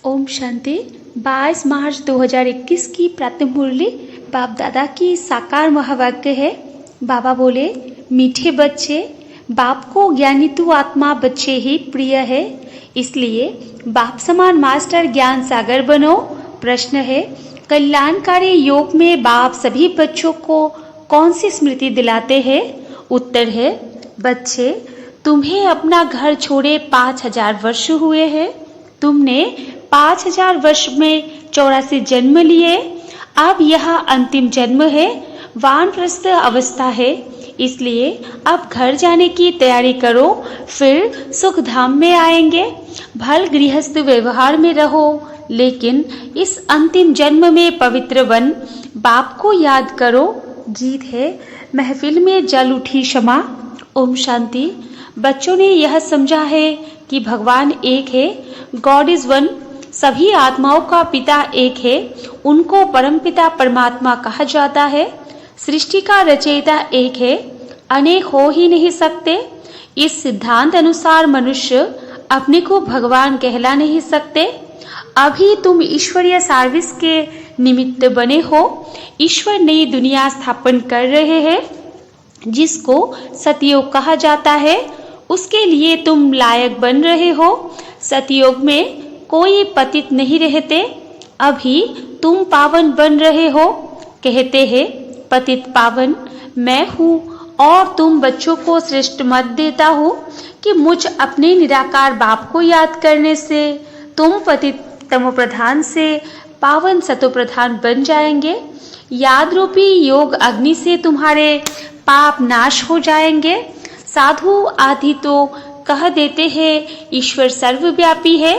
ओम शांति। 22 मार्च 2021 की प्रातः मुरली बाप दादा की साकार महावाक्य है। बाबा बोले, मीठे बच्चे, बाप को ज्ञानी तू आत्मा बच्चे ही प्रिय है, इसलिए बाप समान मास्टर ज्ञान सागर बनो। प्रश्न है, कल्याणकारी योग में बाप सभी बच्चों को कौन सी स्मृति दिलाते हैं? उत्तर है, बच्चे, तुम्हें अपना घर छोड़े 5000 वर्ष हुए हैं। तुमने 5000 वर्ष में 84 जन्म लिए। अब यह अंतिम जन्म है, वानप्रस्थ अवस्था है, इसलिए अब घर जाने की तैयारी करो, फिर सुख धाम में आएंगे। भल गृहस्थ व्यवहार में रहो, लेकिन इस अंतिम जन्म में पवित्र बन बाप को याद करो। गीत है, महफिल में जल उठी क्षमा। ओम शांति। बच्चों ने यह समझा है कि भगवान एक है, गॉड इज वन, सभी आत्माओं का पिता एक है, उनको परमपिता परमात्मा कहा जाता है। सृष्टि का रचयिता एक है, अनेक हो ही नहीं सकते। इस सिद्धांत अनुसार मनुष्य अपने को भगवान कहला नहीं सकते। अभी तुम ईश्वरीय सर्विस के निमित्त बने हो। ईश्वर नई दुनिया स्थापन कर रहे हैं, जिसको सतयुग कहा जाता है। उसके लिए तुम लायक बन रहे हो। सतयुग में कोई पतित नहीं रहते। अभी तुम पावन बन रहे हो। कहते हैं, पतित पावन मैं हूँ और तुम बच्चों को श्रेष्ठ मत देता हूँ कि मुझ अपने निराकार बाप को याद करने से तुम पतित तमो प्रधान से पावन सतो प्रधान बन जाएंगे। याद रूपी योग अग्नि से तुम्हारे पाप नाश हो जाएंगे। साधु आदि तो कह देते हैं ईश्वर सर्वव्यापी है।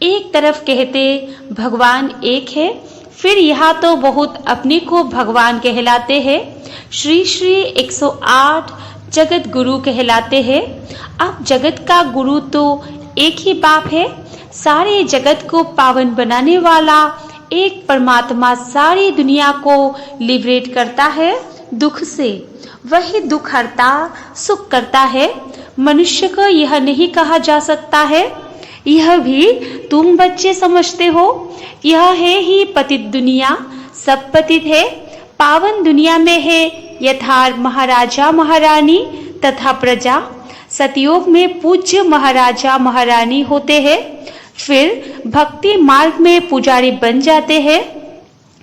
एक तरफ कहते भगवान एक है, फिर यहाँ तो बहुत अपने को भगवान कहलाते हैं। श्री श्री 108 जगत गुरु कहलाते हैं। अब जगत का गुरु तो एक ही बाप है। सारे जगत को पावन बनाने वाला एक परमात्मा सारी दुनिया को लिबरेट करता है दुख से। वही दुख हरता सुख करता है। मनुष्य को यह नहीं कहा जा सकता है। यह भी तुम बच्चे समझते हो। यह है ही पतित दुनिया, सब पतित है। पावन दुनिया में है यथार्थ महाराजा महारानी तथा प्रजा। सतयुग में पूज्य महाराजा महारानी होते हैं, फिर भक्ति मार्ग में पुजारी बन जाते हैं।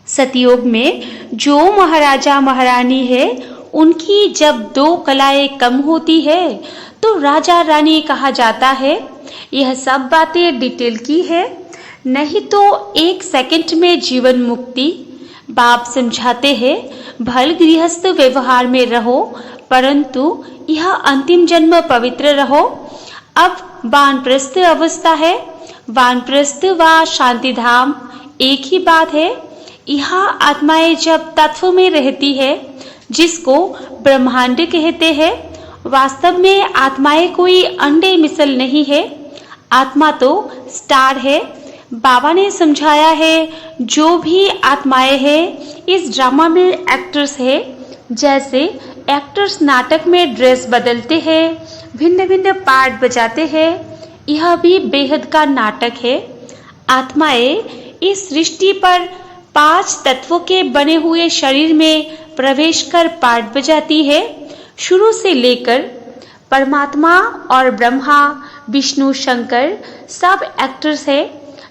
सतयुग में जो महाराजा महारानी है, उनकी जब 2 कलाएं कम होती है तो राजा रानी कहा जाता है। यह सब बातें डिटेल की है, नहीं तो 1 सेकंड में जीवन मुक्ति। बाप समझाते हैं, भल गृहस्थ व्यवहार में रहो, परंतु यह अंतिम जन्म पवित्र रहो। अब वानप्रस्थ अवस्था है। वानप्रस्थ व शांति धाम एक ही बात है। यहाँ आत्माएं जब तत्व में रहती है, जिसको ब्रह्मांड कहते हैं, वास्तव में आत्माएं कोई अंडे मिसल नहीं है। आत्मा तो स्टार है। बाबा ने समझाया है, जो भी आत्माएं हैं इस ड्रामा में एक्टर्स है। जैसे एक्टर्स नाटक में ड्रेस बदलते हैं, भिन्न भिन्न पार्ट बजाते हैं, यह भी बेहद का नाटक है। आत्माएं इस सृष्टि पर 5 तत्वों के बने हुए शरीर में प्रवेश कर पार्ट बजाती है। शुरू से लेकर परमात्मा और ब्रह्मा विष्णु शंकर सब एक्टर्स है।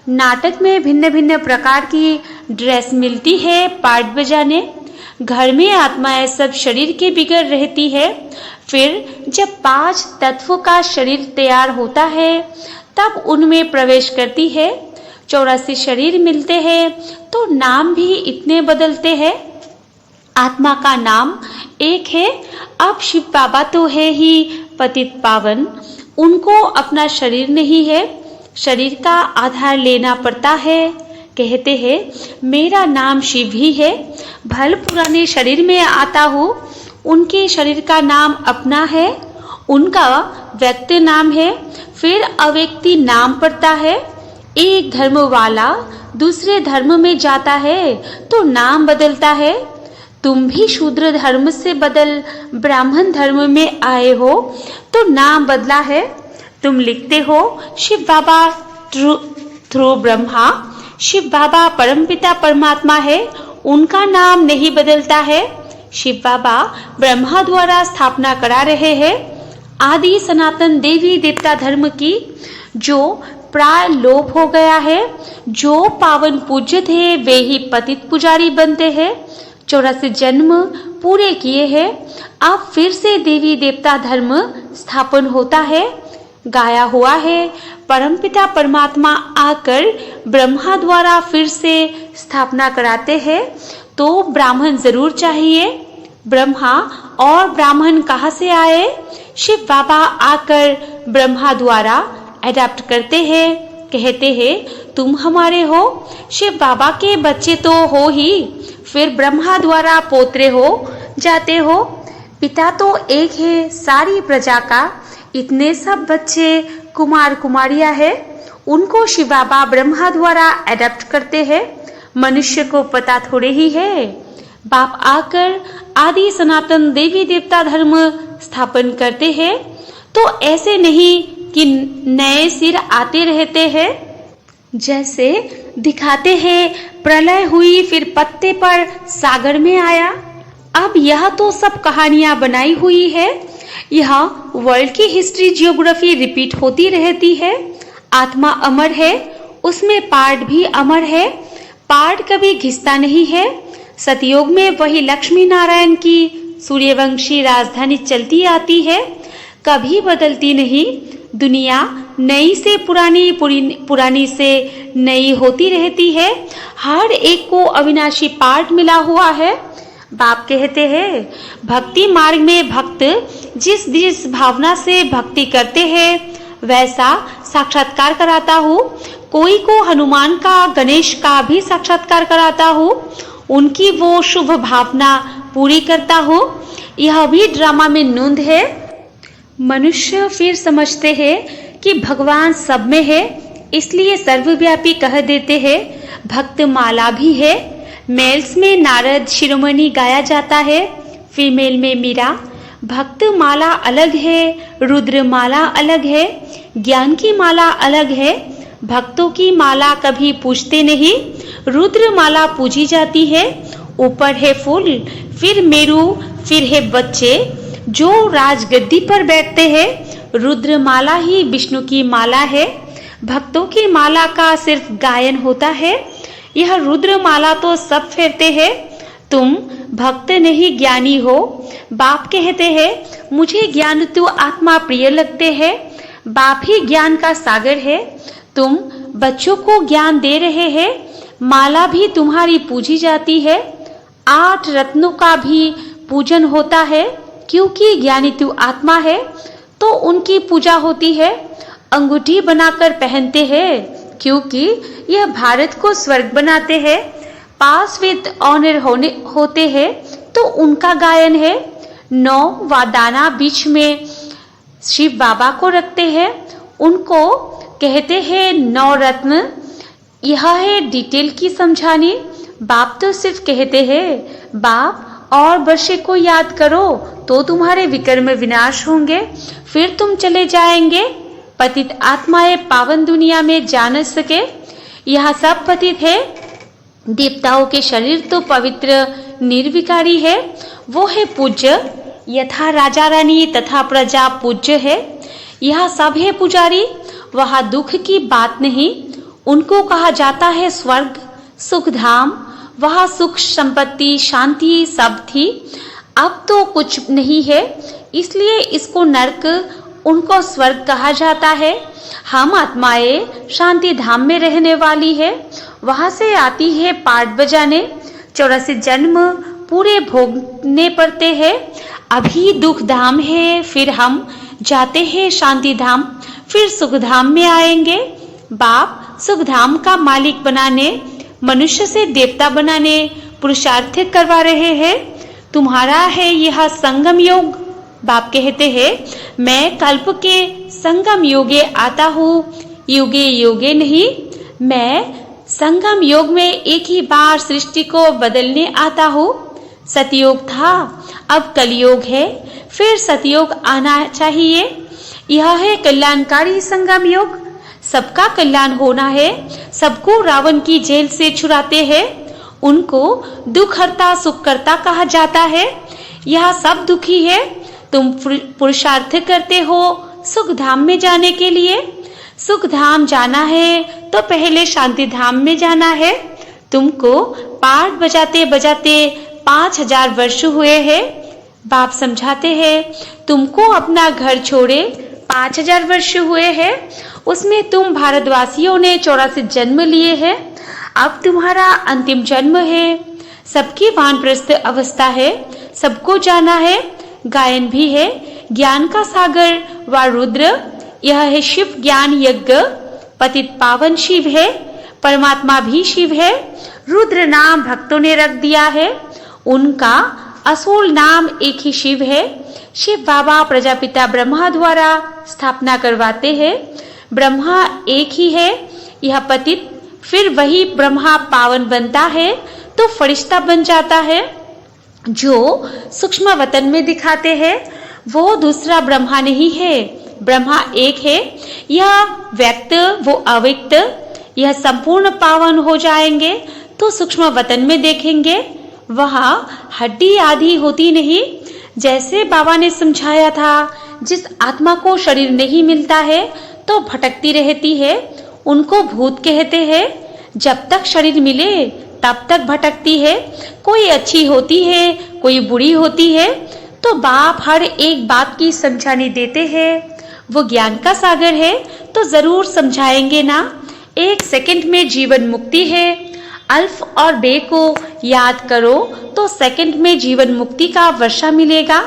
नाटक में भिन्न भिन्न प्रकार की ड्रेस मिलती है पार्ट बजाने। घर में आत्माएं सब शरीर के बिगड़ रहती है। फिर जब 5 तत्वों का शरीर तैयार होता है, तब उनमें प्रवेश करती है। 84 शरीर मिलते हैं, तो नाम भी इतने बदलते हैं। आत्मा का नाम एक है। अब शिव बाबा तो है ही पतित पावन, उनको अपना शरीर नहीं है, शरीर का आधार लेना पड़ता है। कहते हैं, मेरा नाम शिव ही है। भल पुराने शरीर में आता हूँ, उनके शरीर का नाम अपना है, उनका व्यक्ति नाम है, फिर अव्यक्ति नाम पड़ता है। एक धर्म वाला दूसरे धर्म में जाता है तो नाम बदलता है। तुम भी शूद्र धर्म से बदल ब्राह्मण धर्म में आए हो तो नाम बदला है। तुम लिखते हो शिव बाबा थ्रू ब्रह्मा शिव बाबा परमपिता परमात्मा है, उनका नाम नहीं बदलता है। शिव बाबा ब्रह्मा द्वारा स्थापना करा रहे हैं आदि सनातन देवी देवता धर्म की, जो प्राय लोप हो गया है। जो पावन पूज्य थे वे ही पतित पुजारी बनते हैं। 84 जन्म पूरे किए हैं, अब फिर से देवी देवता धर्म स्थापन होता है। गाया हुआ है परमपिता परमात्मा आकर ब्रह्मा द्वारा फिर से स्थापना कराते हैं, तो ब्राह्मण जरूर चाहिए। ब्रह्मा और ब्राह्मण कहाँ से आए? शिव बाबा आकर ब्रह्मा द्वारा अडॉप्ट करते हैं, कहते हैं तुम हमारे हो। शिव बाबा के बच्चे तो हो ही, फिर ब्रह्मा द्वारा पोत्रे हो जाते हो। पिता तो एक है सारी प्रजा का, इतने सब बच्चे कुमार कुमारियां है, उनको शिव बाबा ब्रह्मा द्वारा अडॉप्ट करते हैं। मनुष्य को पता थोड़े ही है। बाप आकर आदि सनातन देवी देवता धर्म स्थापन करते हैं, तो ऐसे नहीं कि नए सिर आते रहते हैं। जैसे दिखाते हैं प्रलय हुई फिर पत्ते पर सागर में आया। अब यह तो सब कहानियां बनाई हुई है। यह वर्ल्ड की हिस्ट्री जियोग्राफी रिपीट होती रहती है। आत्मा अमर है, उसमें पार्ट भी अमर है, पार्ट कभी घिसता नहीं है। सतयुग में वही लक्ष्मी नारायण की सूर्यवंशी राजधानी चलती आती है, कभी बदलती नहीं। दुनिया नई से पुरानी, पुरानी से नई होती रहती है। हर एक को अविनाशी पार्ट मिला हुआ है। बाप कहते हैं भक्ति मार्ग में भक्त जिस जिस भावना से भक्ति करते हैं वैसा साक्षात्कार कराता हूँ। कोई को हनुमान का, गणेश का भी साक्षात्कार कराता हूँ, उनकी वो शुभ भावना पूरी करता हूँ। यह भी ड्रामा में नूंद है। मनुष्य फिर समझते हैं कि भगवान सब में है, इसलिए सर्वव्यापी कह देते हैं। भक्त माला भी है। मेल्स में नारद शिरोमणि गाया जाता है, फीमेल में मीरा। भक्त माला अलग है, रुद्र माला अलग है, ज्ञान की माला अलग है। भक्तों की माला कभी पूजते नहीं, रुद्र माला पूजी जाती है। ऊपर है फूल, फिर मेरू, फिर है बच्चे जो राजगद्दी पर बैठते हैं। रुद्र माला ही विष्णु की माला है। भक्तों की माला का सिर्फ गायन होता है। यह रुद्र माला तो सब फेरते हैं। तुम भक्त नहीं ज्ञानी हो। बाप कहते हैं मुझे ज्ञान तो आत्मा प्रिय लगते हैं। बाप ही ज्ञान का सागर है। तुम बच्चों को ज्ञान दे रहे हैं, माला भी तुम्हारी पूजी जाती है। 8 रत्नों का भी पूजन होता है, क्योंकि ज्ञानी तू आत्मा है तो उनकी पूजा होती है। अंगूठी बनाकर पहनते हैं, क्योंकि यह भारत को स्वर्ग बनाते हैं। पास विद ऑनर होते हैं तो उनका गायन है। 9 वादाना बीच में शिव बाबा को रखते हैं, उनको कहते हैं 9 रत्न। यह है डिटेल की समझानी। बाप तो सिर्फ कहते हैं बाप और वर्षे को याद करो तो तुम्हारे विकर्म विनाश होंगे, फिर तुम चले जाएंगे। पतित आत्माएं पावन दुनिया में जा न सके। यह सब पतित है। देवताओं के शरीर तो पवित्र निर्विकारी है, वो है पूज्य। यथा राजा रानी तथा प्रजा पूज्य है। यह सब है पुजारी। वहाँ दुख की बात नहीं, उनको कहा जाता है स्वर्ग, सुख धाम। वहाँ सुख संपत्ति शांति सब थी, अब तो कुछ नहीं है, इसलिए इसको नरक, उनको स्वर्ग कहा जाता है। हम आत्माएं शांति धाम में रहने वाली है, वहां से आती है पाठ बजाने। 84 जन्म पूरे भोगने पड़ते हैं। अभी दुख धाम है, फिर हम जाते हैं शांति धाम, फिर सुख धाम में आएंगे। बाप सुख धाम का मालिक बनाने, मनुष्य से देवता बनाने पुरुषार्थ करवा रहे हैं। तुम्हारा है यह संगम योग। बाप कहते हैं मैं कल्प के संगम योगे आता हूँ, युगे योगे नहीं। मैं संगम योग में एक ही बार सृष्टि को बदलने आता हूँ। सतयोग था, अब कलयुग है, फिर सतयोग आना चाहिए। यह है कल्याणकारी संगम योग। सबका कल्याण होना है, सबको रावण की जेल से छुड़ाते हैं, उनको दुख हरता सुख करता कहा जाता है। यह सब दुखी है, तुम पुरुषार्थ करते हो सुख धाम में जाने के लिए। सुख धाम जाना है तो पहले शांति धाम में जाना है। तुमको पाठ बजाते बजाते 5000 वर्ष हुए हैं। बाप समझाते हैं, तुमको अपना घर छोड़े 5000 वर्ष हुए हैं, उसमें तुम भारतवासियों ने 84 जन्म लिए हैं। अब तुम्हारा अंतिम जन्म है। सबकी वानप्रस्थ अवस्था है, सबको जाना है। गायन भी है, ज्ञान का सागर व रुद्र, यह है शिव ज्ञान यज्ञ। पतित पावन शिव है, परमात्मा भी शिव है। रुद्र नाम भक्तों ने रख दिया है, उनका असोल नाम एक ही शिव है। शिव बाबा प्रजापिता ब्रह्मा द्वारा स्थापना करवाते हैं। ब्रह्मा एक ही है, यह पतित फिर वही ब्रह्मा पावन बनता है तो फरिश्ता बन जाता है। जो सूक्ष्म वतन में दिखाते हैं वो दूसरा ब्रह्मा नहीं है, ब्रह्मा एक है। यह व्यक्त वो अव्यक्त, यह संपूर्ण पावन हो जाएंगे तो सूक्ष्म वतन में देखेंगे, वहां हड्डी आदि होती नहीं। जैसे बाबा ने समझाया था, जिस आत्मा को शरीर नहीं मिलता है तो भटकती रहती है, उनको भूत कहते हैं। जब तक शरीर मिले तब तक भटकती है, कोई अच्छी होती है कोई बुरी होती है। तो बाप हर एक बात की समझानी देते हैं, वो ज्ञान का सागर है तो जरूर समझाएंगे ना। 1 सेकंड में जीवन मुक्ति है, अल्फ और बे को याद करो तो सेकंड में जीवन मुक्ति का वर्षा मिलेगा।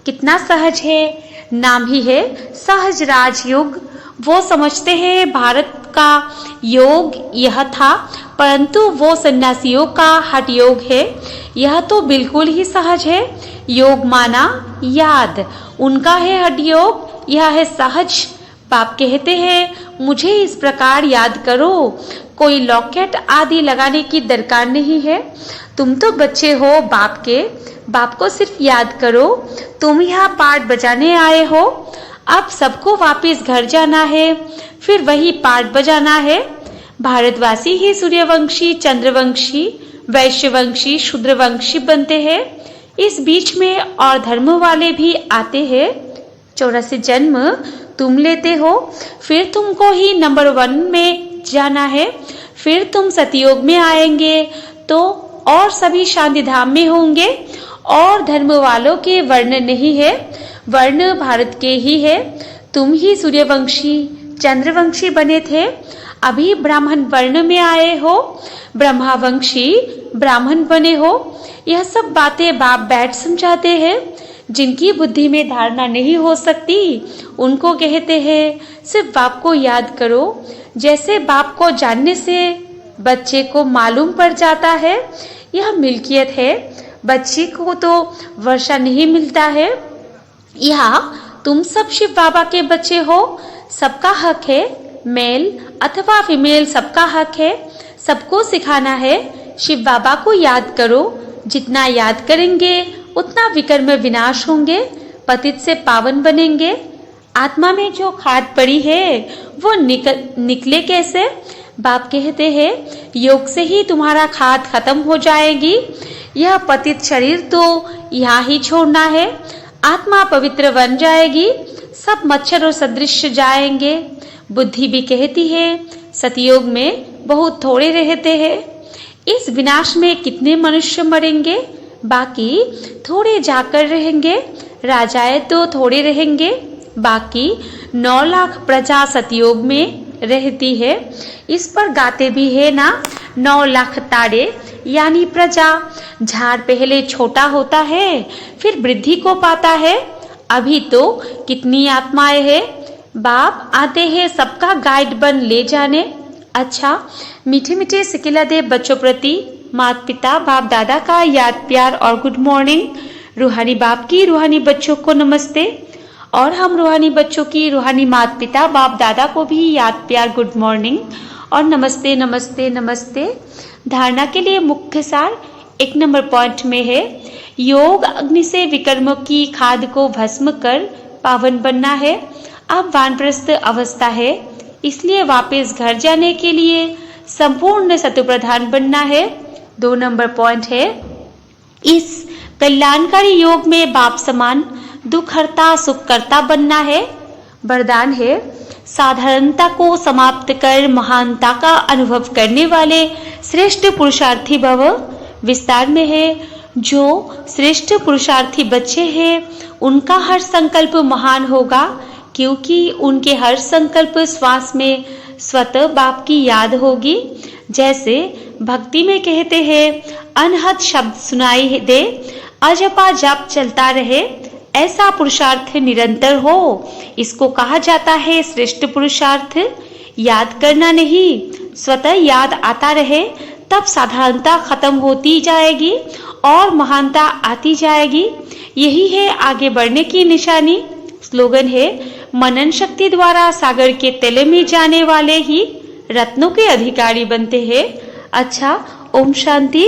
कितना सहज है, नाम ही है सहज राजयोग। वो समझते हैं भारत का योग यह था, परंतु वो सन्यासियों का हठ योग है। यह तो बिल्कुल ही सहज है, योग माना याद, उनका है हठ योग, यह है सहज। बाप कहते हैं मुझे इस प्रकार याद करो, कोई लॉकेट आदि लगाने की दरकार नहीं है। तुम तो बच्चे हो बाप के, बाप को सिर्फ याद करो। तुम यहाँ पाठ बजाने आए हो, अब सबको वापस घर जाना है, फिर वही पाठ बजाना है। भारतवासी ही सूर्यवंशी, चंद्रवंशी, वैश्यवंशी, शूद्रवंशी बनते हैं। इस बीच में और धर्म वाले भी आते हैं। 84 जन्म तुम लेते हो, फिर तुमको ही नंबर 1 में जाना है। फिर तुम सतयुग में आएंगे तो और सभी शांति धाम में होंगे। और धर्म वालों के वर्ण नहीं है, वर्ण भारत के ही है। तुम ही सूर्यवंशी चंद्रवंशी बने थे, अभी ब्राह्मण वर्ण में आए हो, ब्रह्मावंशी ब्राह्मण बने हो। यह सब बातें बाप बैठ समझाते हैं। जिनकी बुद्धि में धारणा नहीं हो सकती उनको कहते हैं सिर्फ बाप को याद करो। जैसे बाप को जानने से बच्चे को मालूम पड़ जाता है यह मिल्कियत है, बच्चे को तो वर्षा नहीं मिलता है। यहाँ तुम सब शिव बाबा के बच्चे हो, सबका हक है, मेल अथवा फीमेल सबका हक है। सबको सिखाना है शिव बाबा को याद करो। जितना याद करेंगे उतना विकर्म विनाश होंगे, पतित से पावन बनेंगे। आत्मा में जो खाद पड़ी है वो निकले कैसे? बाप कहते हैं योग से ही तुम्हारा खाद खत्म हो जाएगी। यह पतित शरीर तो यहाँ ही छोड़ना है, आत्मा पवित्र बन जाएगी, सब मच्छरों सदृश जाएंगे। बुद्धि भी कहती है सतयुग में बहुत थोड़े रहते हैं, इस विनाश में कितने मनुष्य मरेंगे, बाकी थोड़े जाकर रहेंगे। राजाएं तो थोड़े रहेंगे, बाकी 9 लाख प्रजा सतयुग में रहती है। इस पर गाते भी है ना, 9 लाख तारे यानी प्रजा। झाड़ पहले छोटा होता है फिर वृद्धि को पाता है। अभी तो कितनी आत्माएं हैं, बाप आते हैं सबका गाइड बन ले जाने। अच्छा, मीठे मीठे सिकिला दे बच्चों प्रति माता पिता बाप दादा का याद प्यार और गुड मॉर्निंग। रूहानी बाप की रूहानी बच्चों को नमस्ते, और हम रूहानी बच्चों की रूहानी माता पिता बाप दादा को भी याद प्यार गुड मॉर्निंग और नमस्ते नमस्ते नमस्ते। धारणा के लिए मुख्य सार 1 नंबर पॉइंट में है, योग अग्नि से विकर्मों की खाद को भस्म कर पावन बनना है। अब वानप्रस्थ अवस्था है, इसलिए वापस घर जाने के लिए संपूर्ण सतोप्रधान बनना है। 2 नंबर पॉइंट है, इस कल्याणकारी योग में बाप समान दुखहर्ता सुखकर्ता बनना है। वरदान है, साधारणता को समाप्त कर महानता का अनुभव करने वाले श्रेष्ठ पुरुषार्थी भव। विस्तार में है, जो श्रेष्ठ पुरुषार्थी बच्चे हैं उनका हर संकल्प महान होगा, क्योंकि उनके हर संकल्प श्वास में स्वतः बाप की याद होगी। जैसे भक्ति में कहते हैं, अनहद शब्द सुनाई दे, अजपा जप चलता रहे, ऐसा पुरुषार्थ निरंतर हो। इसको कहा जाता है श्रेष्ठ पुरुषार्थ। याद करना नहीं, स्वतः याद आता रहे, तब साधारणता खत्म होती जाएगी और महानता आती जाएगी। यही है आगे बढ़ने की निशानी। स्लोगन है, मनन शक्ति द्वारा सागर के तले में जाने वाले ही रत्नों के अधिकारी बनते हैं। अच्छा, ओम शांति।